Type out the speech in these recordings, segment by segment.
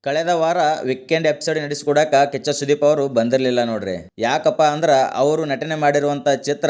ಕಳೆದ ವಾರ weekend episode ನಡೆಸಿಕೊಡಕ Kiccha Sudeep ಅವರು ಬಂದಿರಲಿಲ್ಲ ನೋಡ್ರಿ. ಯಾಕಪ್ಪ ಅಂದ್ರ ಅವರು ನಟನೆ ಮಾಡಿರುವಂತ ಚಿತ್ರ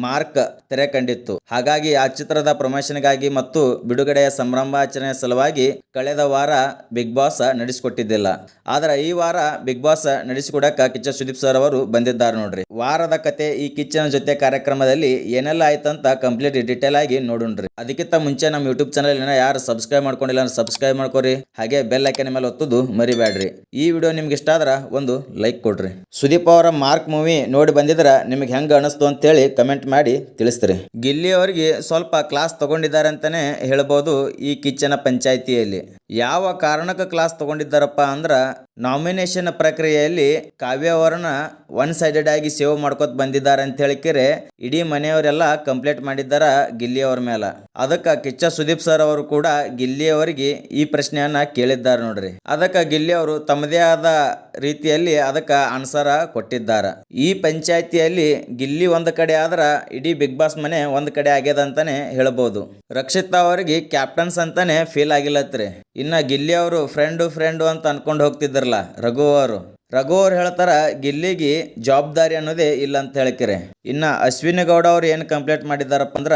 ಮಾರ್ಕ್ ತೆರೆ ಕಂಡಿತ್ತು. ಹಾಗಾಗಿ ಆ ಚಿತ್ರದ ಪ್ರಮೋಷನ್ಗಾಗಿ ಮತ್ತು ಬಿಡುಗಡೆಯ ಸಂಭ್ರಮಾಚರಣೆ ಸಲುವಾಗಿ ಕಳೆದ ವಾರ ಬಿಗ್ ಬಾಸ್ ನಡೆಸಿಕೊಟ್ಟಿದ್ದಿಲ್ಲ. ಆದ್ರೆ ಈ ವಾರ ಬಿಗ್ ಬಾಸ್ ನಡೆಸಿಕೊಡಕ ಕಿಚ್ಚ ಸುದೀಪ್ ಸರ್ ಅವರು ಬಂದಿದ್ದಾರೆ ನೋಡ್ರಿ. ವಾರದ ಕತೆ ಈ ಕಿಚ್ಚನ ಜೊತೆ ಕಾರ್ಯಕ್ರಮದಲ್ಲಿ ಏನೆಲ್ಲ ಆಯ್ತಂತ ಕಂಪ್ಲೀಟ್ ಡೀಟೇಲ್ ಆಗಿ ನೋಡೋಣ್ರಿ. ಅದಕ್ಕಿಂತ ಮುಂಚೆ ನಮ್ಮ ಯೂಟ್ಯೂಬ್ ಚಾನಲ್ ಯಾರು ಸಬ್ಸ್ಕ್ರೈಬ್ ಮಾಡ್ಕೊಂಡಿಲ್ಲ ಸಬ್ಸ್ಕ್ರೈಬ್ ಮಾಡ್ಕೋರಿ. ಹಾಗೆ ಬೆಲ್ ಐಕಾನ್ ಮೇಲೆ ಒತ್ತೋದು ಮರಿಬೇಡ್ರಿ. ಈ ವಿಡಿಯೋ ನಿಮ್ಗೆ ಇಷ್ಟ ಆದ್ರ ಒಂದು ಲೈಕ್ ಕೊಡ್ರಿ. ಸುದೀಪ್ ಅವರ ಮಾರ್ಕ್ ಮೂವಿ ನೋಡಿ ಬಂದಿದ್ರ ನಿಮಗೆ ಹೆಂಗ ಅನಿಸ್ತು ಅಂತೇಳಿ ಕಮೆಂಟ್ ಮಾಡಿ ತಿಳಿಸ್ತೀರಿ. ಗಿಲ್ಲಿ ಅವರಿಗೆ ಸ್ವಲ್ಪ ಕ್ಲಾಸ್ ತಗೊಂಡಿದ್ದಾರೆ ಅಂತಾನೆ ಹೇಳ್ಬೋದು. ಈ ಕಿಚ್ಚನ ಪಂಚಾಯಿತಿಯಲ್ಲಿ ಯಾವ ಕಾರಣಕ್ಕೆ ಕ್ಲಾಸ್ ತಗೊಂಡಿದ್ದಾರಪ್ಪ ಅಂದ್ರ ನಾಮಿನೇಷನ್ ಪ್ರಕ್ರಿಯೆಯಲ್ಲಿ ಕಾವ್ಯ ಅವರನ್ನ ಒನ್ ಸೈಡೆಡ್ ಆಗಿ ಸೇವ್ ಮಾಡ್ಕೊತ ಬಂದಿದ್ದಾರೆ ಅಂತ ಹೇಳಿಕೆರೆ ಇಡೀ ಮನೆಯವರೆಲ್ಲ ಕಂಪ್ಲೇಂಟ್ ಮಾಡಿದ್ದಾರ ಗಿಲ್ಲಿ ಅವ್ರ ಮೇಲೆ. ಅದಕ್ಕೆ ಕಿಚ್ಚ ಸುದೀಪ್ ಸರ್ ಅವರು ಕೂಡ ಗಿಲ್ಲಿ ಅವರಿಗೆ ಈ ಪ್ರಶ್ನೆಯನ್ನ ಕೇಳಿದ್ದಾರೆ ನೋಡ್ರಿ. ಅದಕ್ಕೆ ಗಿಲ್ಲಿ ಅವರು ತಮ್ಮದೇ ಆದ ರೀತಿಯಲ್ಲಿ ಅದಕ್ಕೆ ಆನ್ಸರ್ ಕೊಟ್ಟಿದ್ದಾರೆ. ಈ ಪಂಚಾಯಿತಿಯಲ್ಲಿ ಗಿಲ್ಲಿ ಒಂದ್ ಕಡೆ ಆದ್ರ ಇಡೀ ಬಿಗ್ ಬಾಸ್ ಮನೆ ಒಂದ್ ಕಡೆ ಆಗ್ಯದ ಅಂತಾನೆ ಹೇಳ್ಬೋದು. ರಕ್ಷಿತಾ ಅವರಿಗೆ ಕ್ಯಾಪ್ಟನ್ಸ್ ಅಂತಾನೆ ಫೀಲ್ ಆಗಿಲ್ಲತ್ರಿ. ಇನ್ನ ಗಿಲ್ಲಿ ಅವರು ಫ್ರೆಂಡು ಅಂತ ಅನ್ಕೊಂಡು ಹೋಗ್ತಿದ್ರಲ್ಲ ರಘು ಅವ್ರು ಹೇಳ್ತಾರ ಗಿಲ್ಲಿಗೆ ಜವಾಬ್ದಾರಿ ಅನ್ನೋದೇ ಇಲ್ಲ ಅಂತ ಹೇಳ್ಕಿರೆ. ಇನ್ನ ಅಶ್ವಿನಿ ಗೌಡ ಅವ್ರು ಏನು ಕಂಪ್ಲೇಂಟ್ ಮಾಡಿದಾರಪ್ಪ ಅಂದ್ರ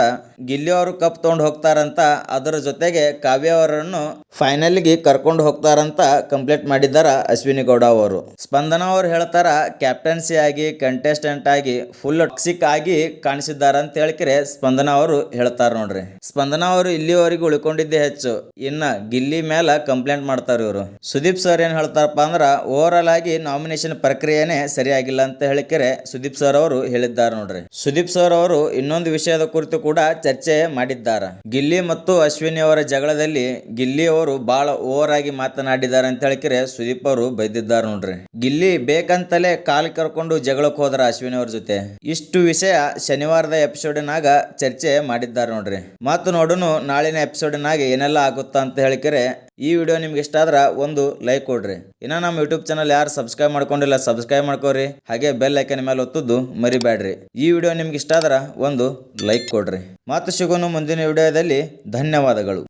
ಗಿಲ್ಲಿ ಅವರು ಕಪ್ ತಗೊಂಡು ಹೋಗ್ತಾರಂತ, ಅದರ ಜೊತೆಗೆ ಕಾವ್ಯ ಅವರನ್ನು ಫೈನಲ್ಗೆ ಕರ್ಕೊಂಡು ಹೋಗ್ತಾರಂತ ಕಂಪ್ಲೇಂಟ್ ಮಾಡಿದಾರ ಅಶ್ವಿನಿ ಗೌಡ ಅವರು. ಸ್ಪಂದನ ಅವ್ರು ಹೇಳ್ತಾರ ಕ್ಯಾಪ್ಟನ್ಸಿ ಆಗಿ ಕಂಟೆಸ್ಟೆಂಟ್ ಆಗಿ ಫುಲ್ ಟಾಕ್ಸಿಕ್ ಆಗಿ ಕಾಣಿಸಿದಾರ ಅಂತ ಹೇಳ್ಕಿರೆ ಸ್ಪಂದನ ಅವರು ಹೇಳ್ತಾರ ನೋಡ್ರಿ. ಸ್ಪಂದನ ಅವರು ಇಲ್ಲಿವರೆಗೂ ಉಳ್ಕೊಂಡಿದ್ದೇ ಹೆಚ್ಚು, ಇನ್ನ ಗಿಲ್ಲಿ ಮೇಲೆ ಕಂಪ್ಲೇಂಟ್ ಮಾಡ್ತಾರ ಇವರು. ಸುದೀಪ್ ಸರ್ ಏನ್ ಹೇಳ್ತಾರಪ್ಪ ಅಂದ್ರ ಓವರ್ ಆಲ್ ಆಗಿ ನಾಮಿನೇಷನ್ ಪ್ರಕ್ರಿಯೆನೇ ಸರಿಯಾಗಿಲ್ಲ ಅಂತ ಹೇಳಿಕೆರೆ ಸುದೀಪ್ ಸರ್ ಅವರು ಹೇಳಿದ್ದಾರೆ ನೋಡ್ರಿ. ಸುದೀಪ್ ಸರ್ ಅವರು ಇನ್ನೊಂದು ವಿಷಯದ ಕುರಿತು ಕೂಡ ಚರ್ಚೆ ಮಾಡಿದ್ದಾರೆ. ಗಿಲ್ಲಿ ಮತ್ತು ಅಶ್ವಿನಿ ಅವರ ಜಗಳದಲ್ಲಿ ಗಿಲ್ಲಿ ಅವರು ಬಹಳ ಓವರ್ ಆಗಿ ಮಾತನಾಡಿದ್ದಾರೆ ಅಂತ ಹೇಳಿಕೆರೆ ಸುದೀಪ್ ಅವರು ಬೈದಿದ್ದಾರೆ ನೋಡ್ರಿ. ಗಿಲ್ಲಿ ಬೇಕಂತಲೇ ಕಾಲ್ ಕರ್ಕೊಂಡು ಜಗಳಕ್ಕೆ ಹೋದ್ರ ಅಶ್ವಿನಿ ಅವ್ರ ಜೊತೆ. ಇಷ್ಟು ವಿಷಯ ಶನಿವಾರದ ಎಪಿಸೋಡಿನಾಗ ಚರ್ಚೆ ಮಾಡಿದ್ದಾರೆ ನೋಡ್ರಿ. ಮತ್ತು ನೋಡುನು ನಾಳಿನ ಎಪಿಸೋಡಿನಾಗ ಏನೆಲ್ಲ ಆಗುತ್ತಾ ಅಂತ ಹೇಳಿಕೆರೆ ಈ ವಿಡಿಯೋ ನಿಮ್ಗೆ ಇಷ್ಟ ಆದ್ರ ಒಂದು ಲೈಕ್ ಕೊಡ್ರಿ. ಇನ್ನ ನಮ್ಮ ಯೂಟ್ಯೂಬ್ ಚಾನಲ್ ಯಾರು ಸಬ್ಸ್ಕ್ರೈಬ್ ಮಾಡ್ಕೊಂಡಿಲ್ಲ ಸಬ್ಸ್ಕ್ರೈಬ್ ಮಾಡ್ಕೋರಿ. ಹಾಗೆ ಬೆಲ್ ಐಕಾನ್ ಮೇಲೆ ಒತ್ತುದು ಮರಿಬೇಡ್ರಿ. ಈ ವಿಡಿಯೋ ನಿಮ್ಗೆ ಇಷ್ಟ ಆದ್ರ ಒಂದು ಲೈಕ್ ಕೊಡ್ರಿ. ಮತ್ತೆ ಸಿಗೋನು ಮುಂದಿನ ವಿಡಿಯೋದಲ್ಲಿ. ಧನ್ಯವಾದಗಳು.